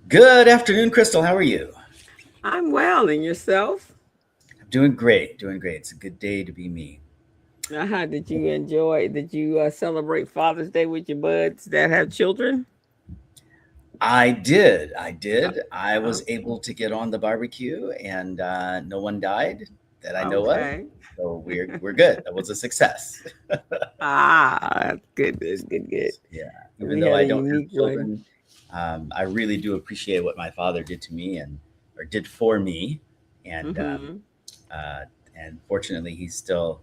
Good afternoon, Crystal. How are you? I'm well, and yourself? I'm doing great. Doing great. It's a good day to be me. How did you enjoy? Did you celebrate Father's Day with your buds that have children? I did. I Uh, did. I uh, was able to get on the barbecue, and no one died that I know of. okay. So we're good. That was a success. That's good, good, good, good. Yeah. Even We though had I a don't have unique one. children, I really do appreciate what my father did to me and or did for me, and Mm-hmm. uh, and fortunately, he's still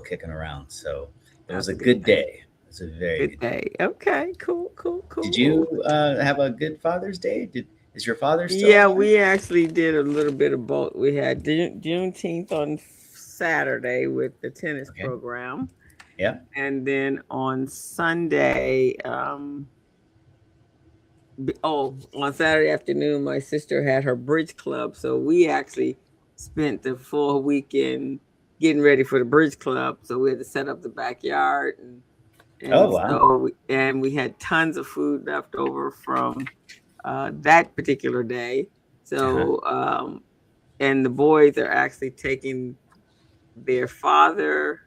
kicking around. So it was That's a a good good thing. day. It was a very Good good day. day. Okay, cool, cool, Did cool. you have a good Father's Day? Is your father still Yeah, alive? we actually did a little bit of both. We had Juneteenth on Saturday with the tennis Okay. program, Yeah. and then on Sunday, on Saturday afternoon, my sister had her bridge club, so we actually spent the full weekend getting ready for the bridge club. So we had to set up the backyard, Oh and wow. we had tons of food left over from that particular day. Uh-huh. So and the boys are actually taking their father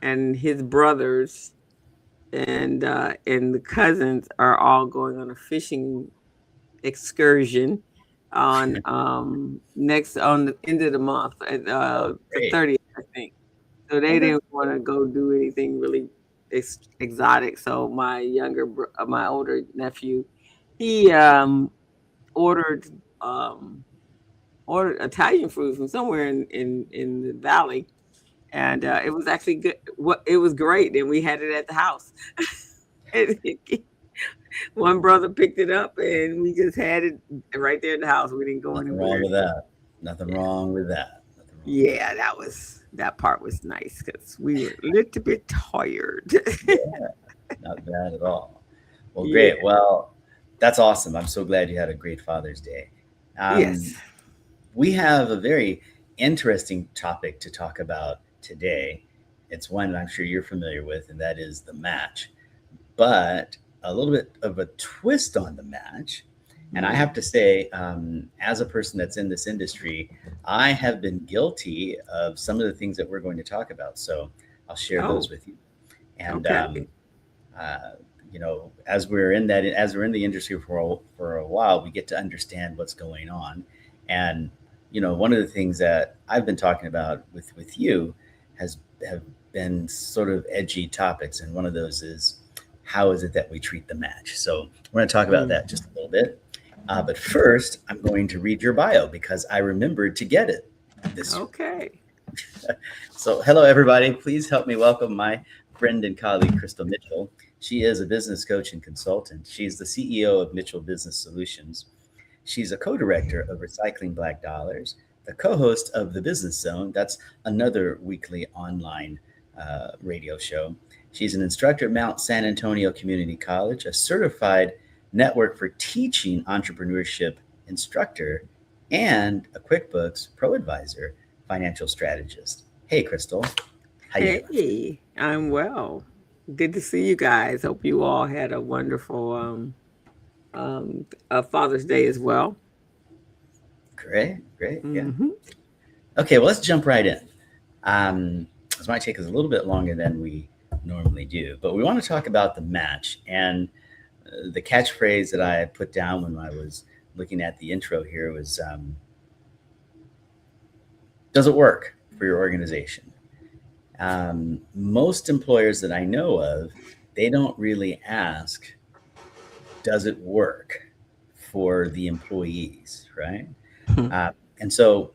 and his brothers and the cousins are all going on a fishing excursion on next on the end of the month at Oh the great. 30th, I think. So Oh they that's didn't want to go do anything really exotic. So my older nephew, he ordered um ordered Italian food from somewhere in the valley, and it was actually good. What it was great, and we had it at the house. And one brother picked it up, and we just had it right there in the house. We didn't go nothing wrong anywhere. with that. Nothing Yeah, wrong with that. Nothing wrong with yeah, that part was nice because we were a little bit tired. that. Yeah, not bad at all. Well, Yeah. great. Well, that's awesome. I'm so glad you had a great Father's Day. Um, Yes. we have a very interesting topic to talk about today. It's one I'm sure you're familiar with, and that is the match. But a little bit of a twist on the match. And I Mm. have to say, as a person that's in this industry, I have been guilty of some of the things that we're going to talk about. So I'll share those Oh, with you. And okay. uh, as we're in the industry for a while, we get to understand what's going on. And one of the things that I've been talking about with you has have been sort of edgy topics, and one of those is how is it that we treat the match. So we're going to talk about Mm. that just a little bit. But first, I'm going to read your bio because I remembered to get it this Okay. so, hello, everybody. Please help me welcome my friend and colleague, Crystal Mitchell. She is a business coach and consultant. She's the CEO of Mitchell Business Solutions. She's a co director of Recycling Black Dollars, the co host of The Business Zone. That's another weekly online radio show. She's an instructor at Mount San Antonio Community College, a certified network for teaching entrepreneurship instructor, and a QuickBooks Pro Advisor financial strategist. Hey, Crystal, how you doing? Hey, I'm well. Good to see you guys. Hope you all had a wonderful Father's Day as well. Great, great, yeah. Hmm. Okay, well, let's jump right in. This might take us a little bit longer than we normally do, but we want to talk about the match. And the catchphrase that I put down when I was looking at the intro here was does it work for your organization? Most employers that I know of, they don't really ask, does it work for the employees, right? Uh, and so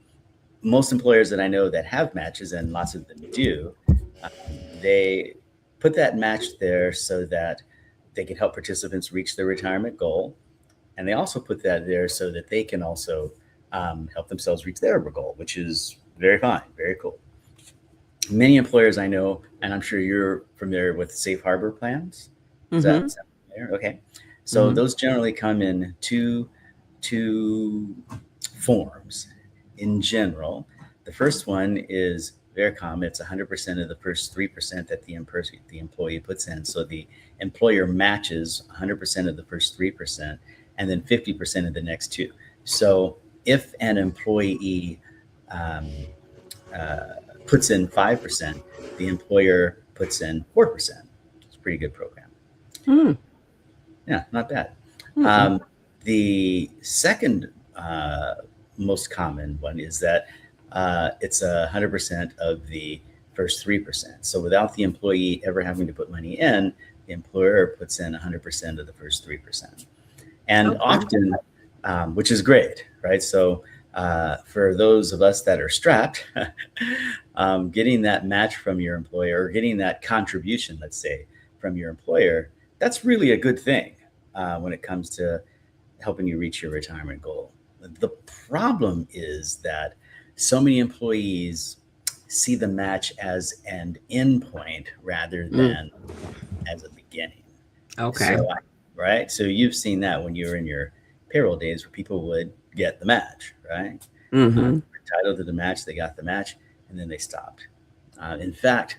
most employers that I know that have matches, and lots of them do, um, they put that match there so that they can help participants reach their retirement goal. And they also put that there so that they can also help themselves reach their goal, which is very fine, very cool. Many employers I know, and I'm sure you're familiar with safe harbor plans. Does that Hmm. sound familiar? Okay. So Hmm. those generally come in two forms in general. The first one is very common. It's 100% of the first 3% that the employee puts in. So the employer matches 100% of the first 3%. and then 50% of the next two. So if an employee um, uh, puts in 5%, the employer puts in 4%. It's a pretty good program. Mm. Yeah, not bad. Mm-mm. Um, the second most common one is that it's 100% of the first 3%. So without the employee ever having to put money in, the employer puts in 100% of the first 3%. And Okay. often, which is great, right? So for those of us that are strapped, getting that match from your employer, or getting that contribution, let's say, from your employer, that's really a good thing when it comes to helping you reach your retirement goal. The problem is that so many employees see the match as an endpoint rather Mm. than as a beginning. Okay. So, right? So you've seen that when you were in your payroll days where people would get the match, right? They Mm-hmm. were entitled to the match, they got the match, and then they stopped. In fact,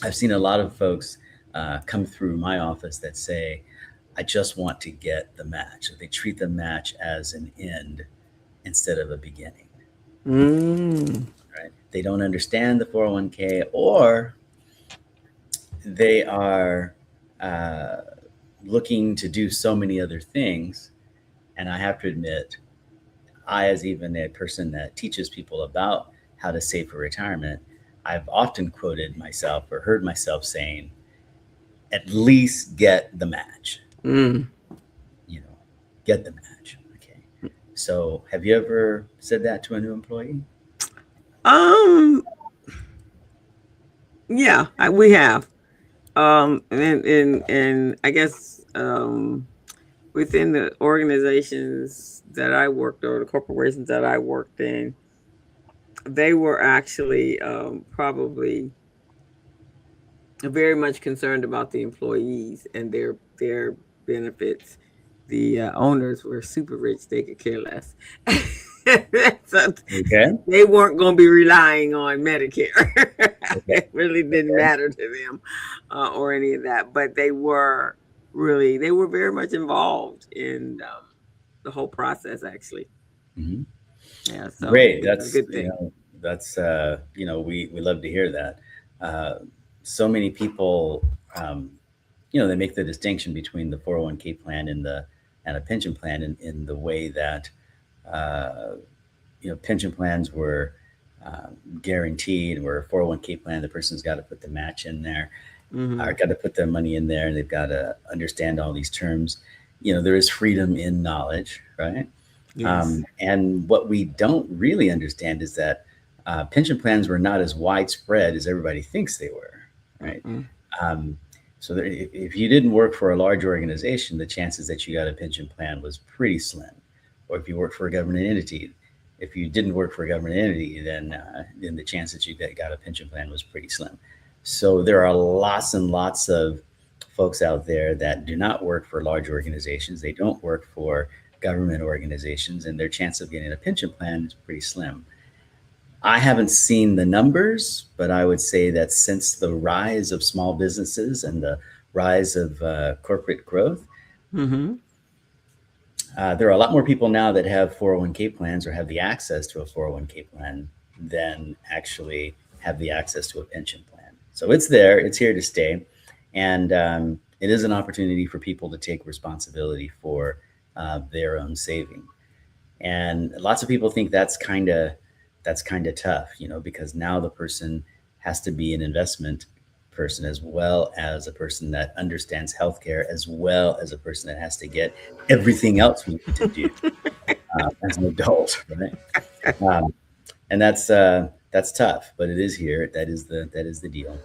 I've seen a lot of folks come through my office that say, I just want to get the match. They treat the match as an end instead of a beginning, Mm. right? They don't understand the 401k, or they are uh, looking to do so many other things. And I have to admit, I, as even a person that teaches people about how to save for retirement, I've often quoted myself or heard myself saying, at least get the match, Mm. you know, get the match. Okay. So have you ever said that to a new employee? Um. Yeah, we have. And I guess within the organizations that I worked, or the corporations that I worked in, they were actually probably very much concerned about the employees and their benefits. The owners were super rich; they could care less. So Okay. they weren't going to be relying on Medicare. Okay. It really didn't Okay. matter to them or any of that. But they were very much involved in the whole process. Actually, Hmm. yeah. So Great. it was a good thing. We love to hear that. Uh, so many people, um, they make the distinction between the 401k plan and a pension plan in the way that, uh, pension plans were guaranteed, where a 401k plan, the person's got to put the match in there, Hmm. or got to put their money in there, and they've got to understand all these terms. There is freedom in knowledge, right? Yes. And what we don't really understand is that pension plans were not as widespread as everybody thinks they were, right? Mm-mm. Um, so that if you didn't work for a large organization, the chances that you got a pension plan was pretty slim. Or if you worked for a government entity, if you didn't work for a government entity, then the chance that you got a pension plan was pretty slim. So there are lots and lots of folks out there that do not work for large organizations. They don't work for government organizations, and their chance of getting a pension plan is pretty slim. I haven't seen the numbers, but I would say that since the rise of small businesses and the rise of corporate growth, Hmm. there are a lot more people now that have 401k plans or have the access to a 401k plan than actually have the access to a pension plan. So it's there, it's here to stay. And it is an opportunity for people to take responsibility for their own saving. And lots of people think that's kind of tough, because now the person has to be an investment person, as well as a person that understands healthcare, as well as a person that has to get everything else we need to do as an adult, right? Um, and that's tough, but it is here. That is the deal.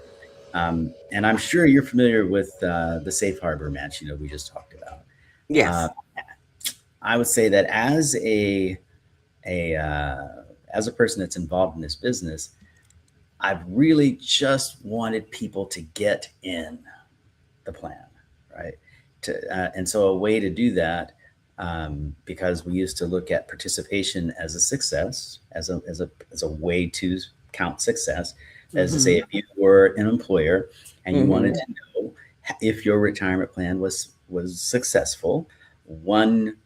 And I'm sure you're familiar with the safe harbor match. We just talked about. Uh, Yes. I would say that a as a person that's involved in this business, I've really just wanted people to get in the plan, right? And so a way to do that, because we used to look at participation as a success, as a way to count success, as to say, Hmm. if you were an employer and you wanted Hmm. to know if your retirement plan was successful, One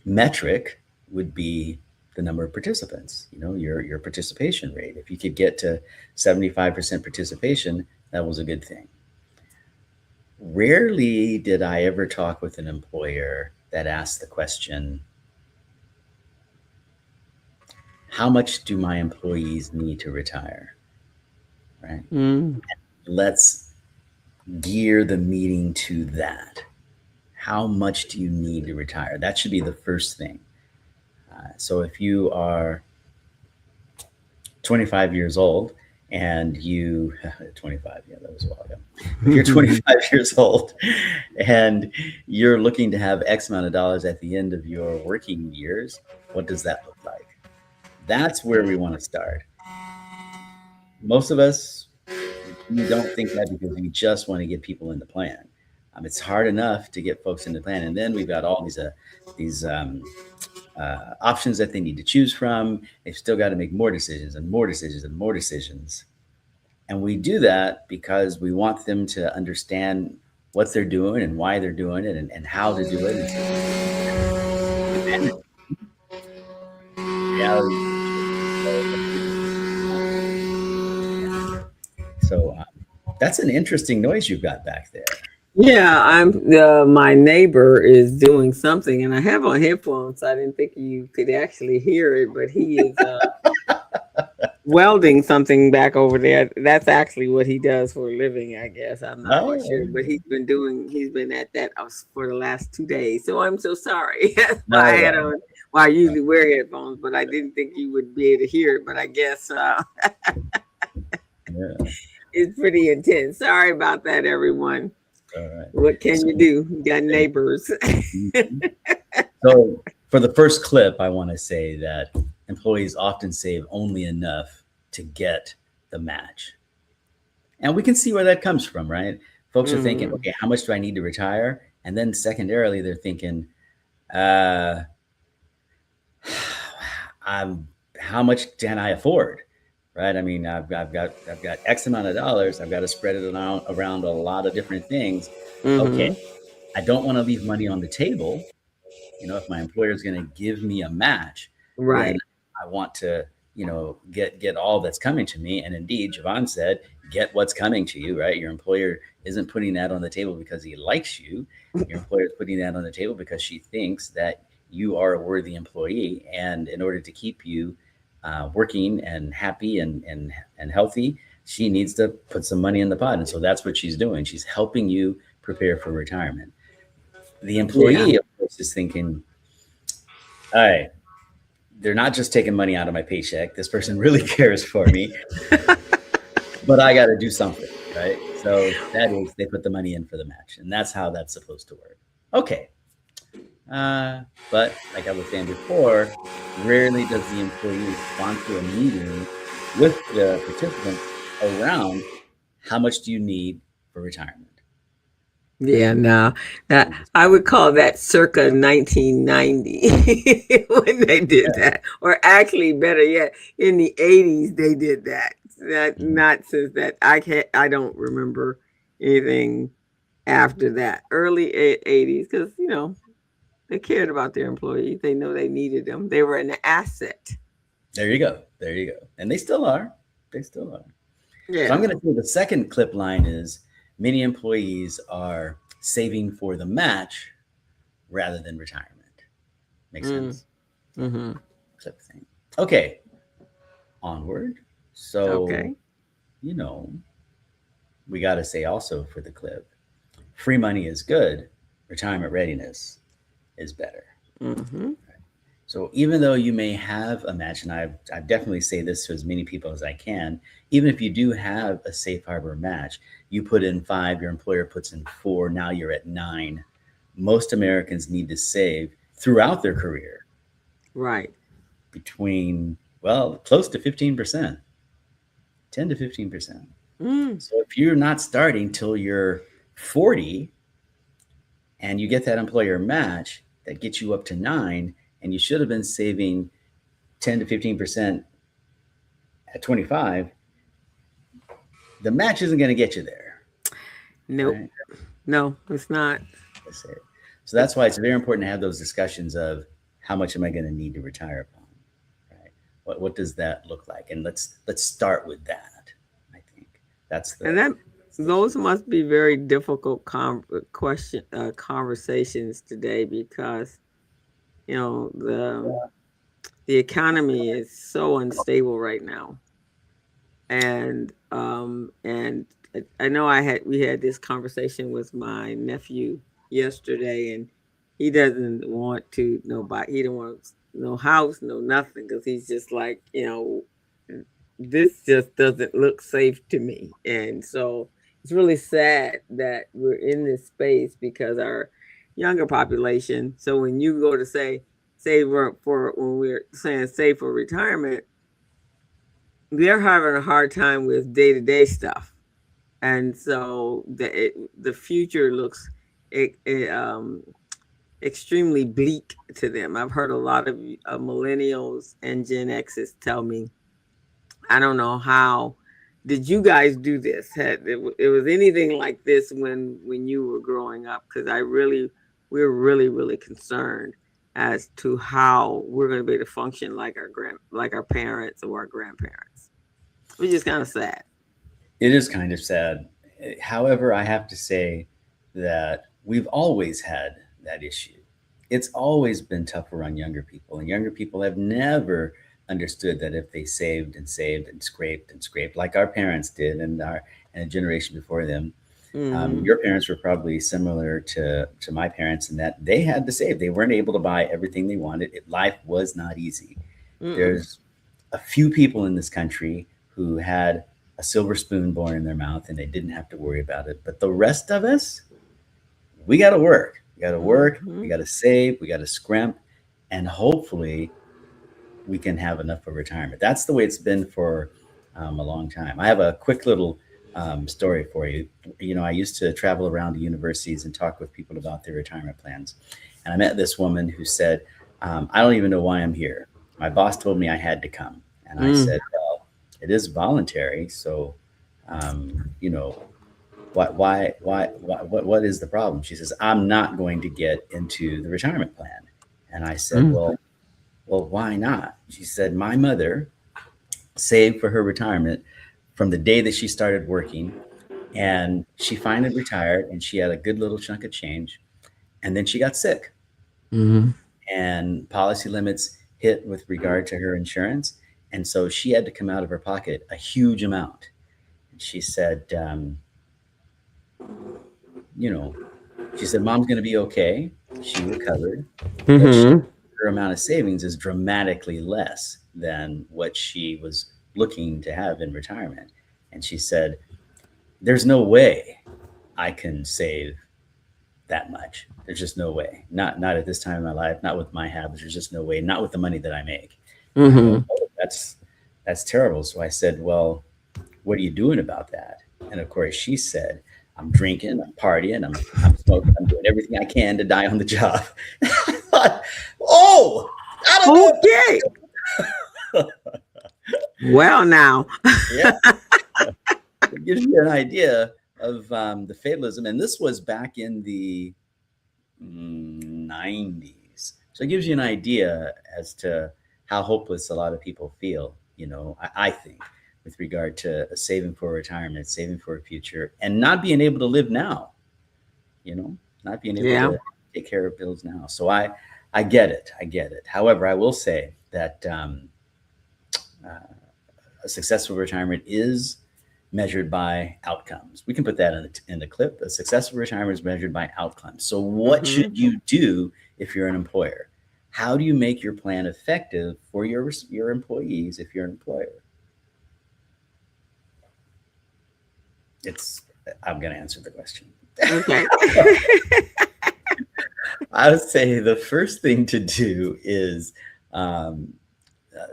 metric would be the number of participants, your participation rate. If you could get to 75% participation, that was a good thing. Rarely did I ever talk with an employer that asked the question, how much do my employees need to retire? Right? Mm. Let's gear the meeting to that. How much do you need to retire? That should be the first thing. So if you are 25 years old and you 25, yeah, that was a while ago. If you're 25 years old and you're looking to have X amount of dollars at the end of your working years, what does that look like? That's where we want to start. Most of us, we don't think that because we just want to get people in the plan. It's hard enough to get folks in the plan, and then we've got all these options that they need to choose from. They've still got to make more decisions and more decisions and more decisions. And we do that because we want them to understand what they're doing and why they're doing it and how to do it. And so the reality so that's an interesting noise you've got back there. Yeah, my neighbor is doing something, and I have on headphones, so I didn't think you could actually hear it, but he is welding something back over there. That's actually what he does for a living, I guess. I'm not quite sure, but Oh, he's been at that for the last 2 days. So I'm so sorry. That's why I not at had all. on. Well, I usually wear headphones, but I didn't think you would be able to hear it. But I guess Yeah. it's pretty intense. Sorry about that, everyone. All right. What can you So, do? You got neighbors. mhm. So for the first clip, I want to say that employees often save only enough to get the match. And we can see where that comes from, right? Folks are thinking, Hmm. okay, how much do I need to retire? And then secondarily, they're thinking, uh, how much can I afford? Right? I mean, I've got X amount of dollars. I've got to spread it around a lot of different things. Okay, Hmm. I don't want to leave money on the table. If my employer is going to give me a match, then Right. I want to, get all that's coming to me. And indeed, Jevon said, get what's coming to you, right? Your employer isn't putting that on the table because he likes you. Your employer is putting that on the table because she thinks that you are a worthy employee. And in order to keep you working and happy and healthy, she needs to put some money in the pot. And so that's what she's doing. She's helping you prepare for retirement. The Yeah. employee, of course, is thinking, all right, they're not just taking money out of my paycheck. This person really cares for me, but I got to do something, right? So that is, they put the money in for the match, and that's how that's supposed to work. Okay. Uh, but like I was saying before, rarely does the employee sponsor a meeting with the participants around how much do you need for retirement? Yeah, no, that We just, I would call that circa 1990 when they did that, or actually, better yet, in the 80s they did that. That mhm. not since that I don't remember anything after that early 80s because they cared about their employees. They know they needed them. They were an asset. There you go. There you go. And they still are. They still are. So I'm Yeah. going to say the second clip line is many employees are saving for the match rather than retirement. Make Mm. sense? Yeah, Mm-hmm. clip thing. Okay, onward. So, Okay. you know, we got to say also for the clip, free money is good, retirement readiness is better. Mm-hmm. So even though you may have a match, and I definitely say this to as many people as I can, even if you do have a safe harbor match, you put in five, your employer puts in four, now you're at nine. Most Americans need to save throughout their career Right. between, well, close to 15%, 10 to 15%. Mm. So if you're not starting till you're 40 and you get that employer match, that gets you up to nine, and you should have been saving 10 to 15% at 25, the match isn't going to get you there, Nope. right? No, it's not. That's it. So that's why it's very important to have those discussions of how much am I going to need to retire upon, right? What does that look like? And let's start with that. I think that's And that the those key. must be very difficult conversations today because the economy is so unstable right now, and I know we had this conversation with my nephew yesterday, and he doesn't want to nobody. He don't want no house, no nothing, because he's just like, this just doesn't look safe to me, and so it's really sad that we're in this space because our younger population. So when you go to say save for when we're saying save for retirement, they're having a hard time with day to day stuff, and so the future looks e- e- um, extremely bleak to them. I've heard a lot of millennials and Gen X's tell me, "I don't know how did you guys do this? It was anything like this when you were growing up?" Because we're really concerned as to how we're going to be able to function like like our parents or our grandparents, which is kind of sad. It is kind of sad. However, I have to say that we've always had that issue. It's always been tougher on younger people, and younger people have never understood that if they saved and scraped like our parents did, and a generation before them. Mm-hmm. Your parents were probably similar to my parents in that they had to save. They weren't able to buy everything they wanted. Life was not easy. Mm-mm. There's a few people in this country who had a silver spoon born in their mouth and they didn't have to worry about it. But the rest of us, we got to work. We got to work. Mm-hmm. We got to save. We got to scrimp, and hopefully we can have enough for retirement. That's the way it's been for a long time. I have a quick little story for you. You know, I used to travel around to universities and talk with people about their retirement plans. And I met this woman who said, I don't even know why I'm here. My boss told me I had to come. And I Mm. said, well, it is voluntary. So, you know, what is the problem? She says, I'm not going to get into the retirement plan. And I said, Mm. well, why not? She said, my mother saved for her retirement from the day that she started working, and she finally retired, and she had a good little chunk of change. And then she got sick, Mm-hmm. and policy limits hit with regard to her insurance. And so she had to come out of her pocket a huge amount. And she said, you know, she said, Mom's going to be okay. She recovered, but Mm-hmm. her amount of savings is dramatically less than what she was looking to have in retirement. And she said, there's no way I can save that much. There's just no way. Not at this time in my life, not with my habits. There's just no way. Not with the money that I make. And I go, Mm-hmm. oh, that's terrible. So I said, well, what are you doing about that? And of course, she said, I'm drinking, I'm partying, I'm smoking, I'm doing everything I can to die on the job. I thought, oh, I don't know Okay. if Well, now. yeah, it gives you an idea of the fatalism. And this was back in the 90s. So it gives you an idea as to how hopeless a lot of people feel, you know, I think, with regard to saving for retirement, saving for a future, and not being able to live now, you know, not being able Yeah. to take care of bills now. So I get it. I get it. However, I will say that uh, a successful retirement is measured by outcomes. We can put that in the clip. A successful retirement is measured by outcomes. So, what should Mm-hmm. you do if you're an employer? How do you make your plan effective for your employees if you're an employer? It's I'm going to answer the question. Okay. I would say the first thing to do is um,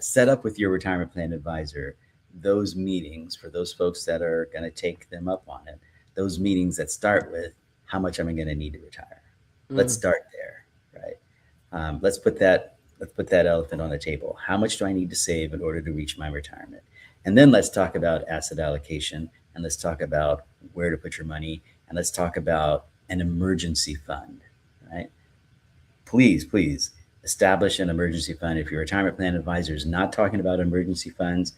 set up with your retirement plan advisor those meetings for those folks that are going to take them up on it. Those meetings that start with how much am I going to need to retire? Let's Mm. start there, right? Let's put that elephant on the table. How much do I need to save in order to reach my retirement? And then let's talk about asset allocation, and let's talk about where to put your money, and let's talk about an emergency fund, right? please establish an emergency fund. If your retirement plan advisor is not talking about emergency funds,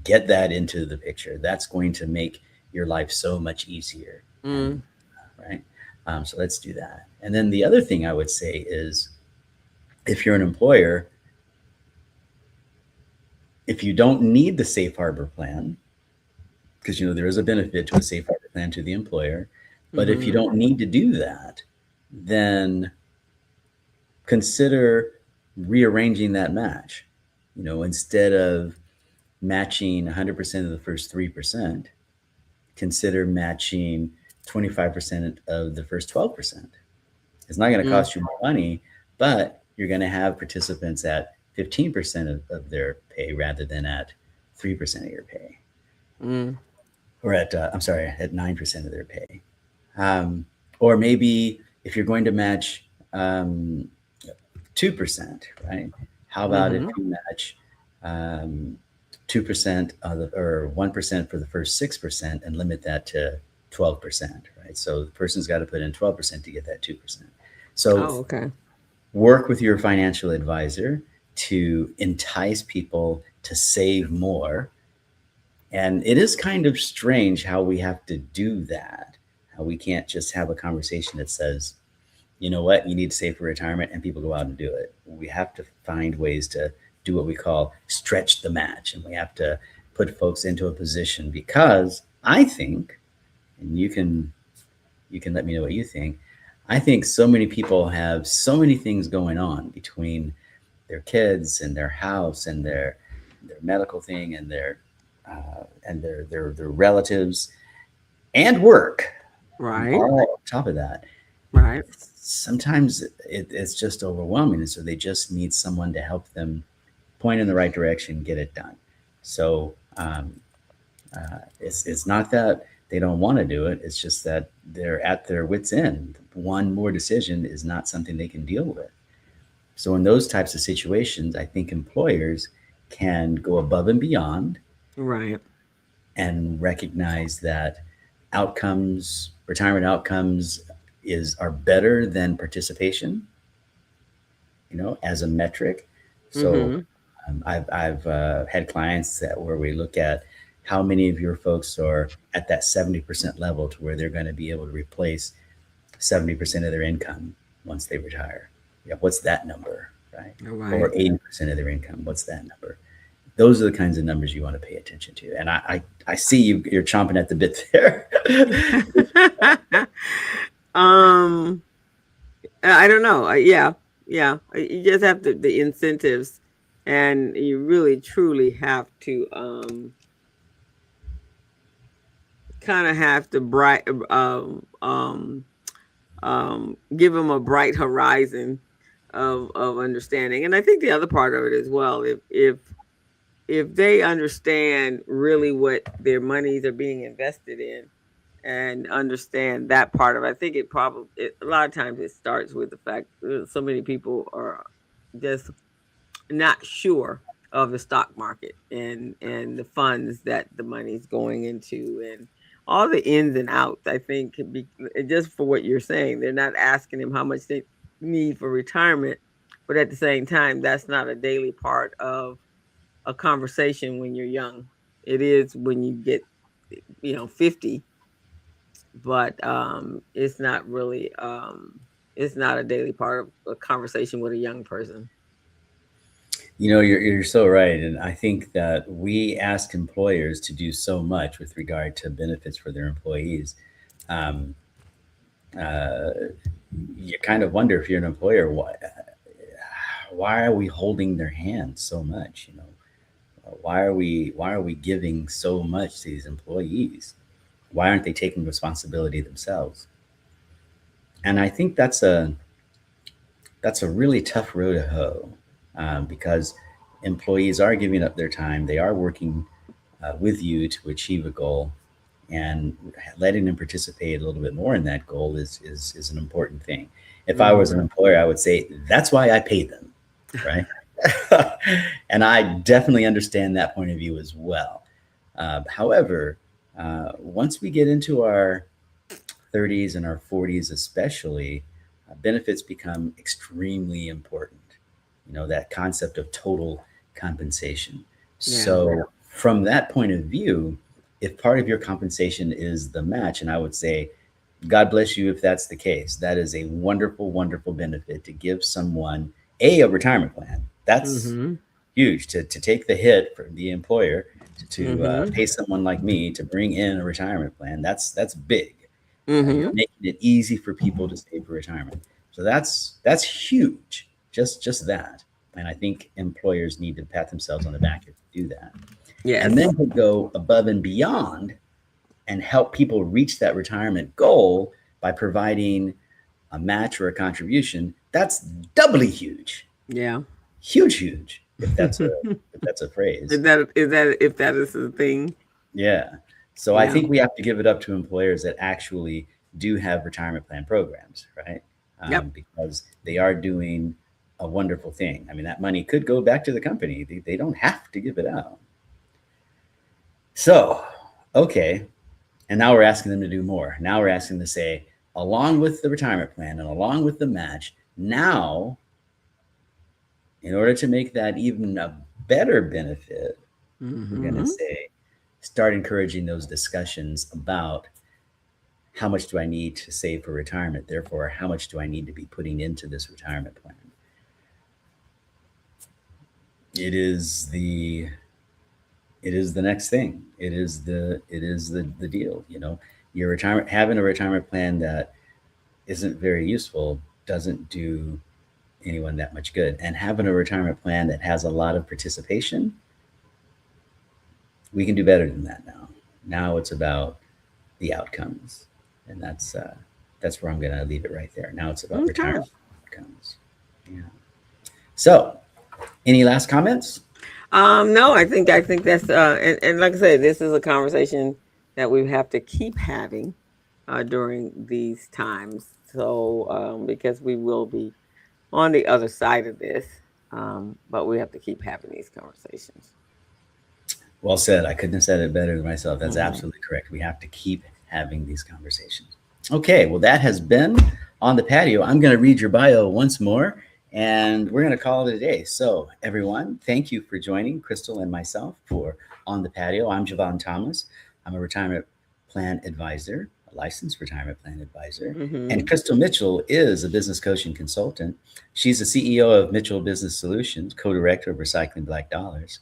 get that into the picture. That's going to make your life so much easier. And Mm. right, so let's do that. And then the other thing I would say is, if you're an employer, if you don't need the safe harbor plan, because there is a benefit to a safe harbor plan to the employer, but if you Mhm. don't need to do that, then consider rearranging that match. Instead of matching 100% of the first 3%, consider matching 25% of the first 12%. It's not going to Mm. cost you more money, but you're going to have participants at 15% of their pay rather than at 3% of your pay, Mm. or I'm sorry, at 9% of their pay. Um, or maybe if you're going to match 2%, right? How about if Mhm. you match um, 2% or 1% for the first 6% and limit that to 12%, right? So the person's got to put in 12% to get that 2%. So Oh, okay. work with your financial advisor to entice people to save more. And it is kind of strange how we have to do that. How we can't just have a conversation that says, you know what, you need to save for retirement, and people go out and do it. We have to find ways to do what we call stretch the match, and we have to put folks into a position, because I think, and you can let me know what you think. I think so many people have so many things going on between their kids and their house and their medical thing and their relatives and work, and Right. all on top of that, Right. sometimes it's just overwhelming, and so they just need someone to help them point in the right direction, get it done. So it's not that they don't want to do it; it's just that they're at their wits' end. One more decision is not something they can deal with. So in those types of situations, I think employers can go above and beyond Right. and recognize that retirement outcomes are better than participation, as a metric. So Mhm. I've had clients where we look at how many of your folks are at that 70% level to where they're going to be able to replace 70% of their income once they retire. Yeah, what's that number, right? Or Right. 80% of their income, what's that number? Those are the kinds of numbers you want to pay attention to. And I see you're chomping at the bit there. um, I don't know. Yeah, yeah. You just have the incentives, and you really truly have to kind of have to give them a bright horizon of understanding. And I think the other part of it as well, if they understand really what their monies are being invested in and understand that part of it, I think a lot of times it starts with the fact that so many people are just not sure of the stock market and the funds that the money's going into and all the ins and outs. I think could be just for what you're saying. They're not asking them how much they need for retirement, but at the same time, that's not a daily part of a conversation when you're young. It is when you get 50, but it's not a daily part of a conversation with a young person. You're so right. And I think that we ask employers to do so much with regard to benefits for their employees. Um, uh, you kind of wonder, if you're an employer, why are we holding their hands so much? Why are we giving so much to these employees? Why aren't they taking responsibility themselves? And I think that's a really tough row to hoe, because employees are giving up their time. They are working with you to achieve a goal, and letting them participate a little bit more in that goal is an important thing. If I was Hmm. an employer, I would say that's why I pay them, right? And I definitely understand that point of view as well. However, once we get into our 30s and our 40s, especially, benefits become extremely important. That concept of total compensation. Yeah. So, from that point of view, if part of your compensation is the match, and I would say, God bless you if that's the case. That is a wonderful, wonderful benefit to give someone a retirement plan. That's Mm-hmm. huge to take the hit from the employer to Mm-hmm. pay someone like me to bring in a retirement plan. That's big. You're Mm-hmm. making it easy for people to save for retirement. So that's huge. Just that. And I think employers need to pat themselves on the back if they do that. And Yes. then to go above and beyond and help people reach that retirement goal by providing a match or a contribution, that's doubly huge. Yeah. Huge, huge, if that's a is if that's a phrase. that if that is the thing? Yeah. So I Yeah. think we have to give it up to employers that actually do have retirement plan programs, right? Yep. Because they are doing a wonderful thing. I mean, that money could go back to the company. They don't have to give it out. So, okay. And now we're asking them to do more. Now we're asking them to say, along with the retirement plan and along with the match, now, in order to make that even a better benefit, we're going to Mm-hmm. say, start encouraging those discussions about how much do I need to save for retirement? Therefore, how much do I need to be putting into this retirement plan? It is the it is the next thing. It is the deal. Your retirement having a retirement plan that isn't very useful doesn't do anyone that much good. And having a retirement plan that has a lot of participation, we can do better than that now. Now it's about the outcomes, and that's where I'm going to leave it right there. Now it's about Okay. retirement outcomes. Yeah. So, any last comments? No, I think that's and like I said, this is a conversation that we have to keep having during these times. So because we will be on the other side of this, but we have to keep having these conversations. Well said. I couldn't have said it better than myself. That's Hmm. absolutely correct. We have to keep having these conversations. Okay, well, that has been On the Patio. I'm going to read your bio once more, and we're going to call it a day. So, everyone, thank you for joining Crystal and myself for On the Patio. I'm Jevon Thomas. I'm a retirement plan advisor, a licensed retirement plan advisor. And Hmm. Crystal Mitchell is a business coach and consultant. She's the CEO of Mitchell Business Solutions, co director of Recycling Black Dollars,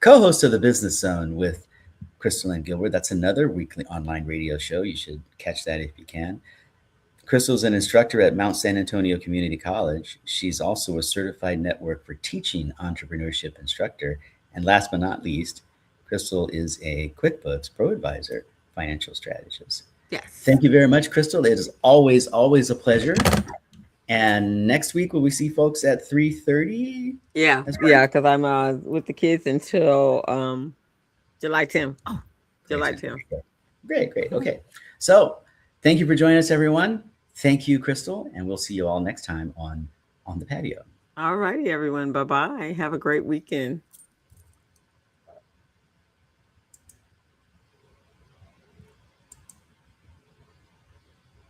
co host of the Business Zone with Crystal and Gilbert. That's another weekly online radio show. You should catch that if you can. Crystal's an instructor at Mount San Antonio Community College. She's also a certified network for teaching entrepreneurship instructor. And last but not least, Crystal is a QuickBooks Pro Advisor financial strategist. Yes. Thank you very much, Crystal. It is always, always a pleasure. And next week, will we see folks at 3:30? Yeah, That's right. yeah, because I'm with the kids until July 10th. Oh, Great, July 10th. great, great. Mhm. Okay. So thank you for joining us, everyone. Thank you, Crystal. And we'll see you all next time on the Patio. All righty, everyone. Bye bye. Have a great weekend.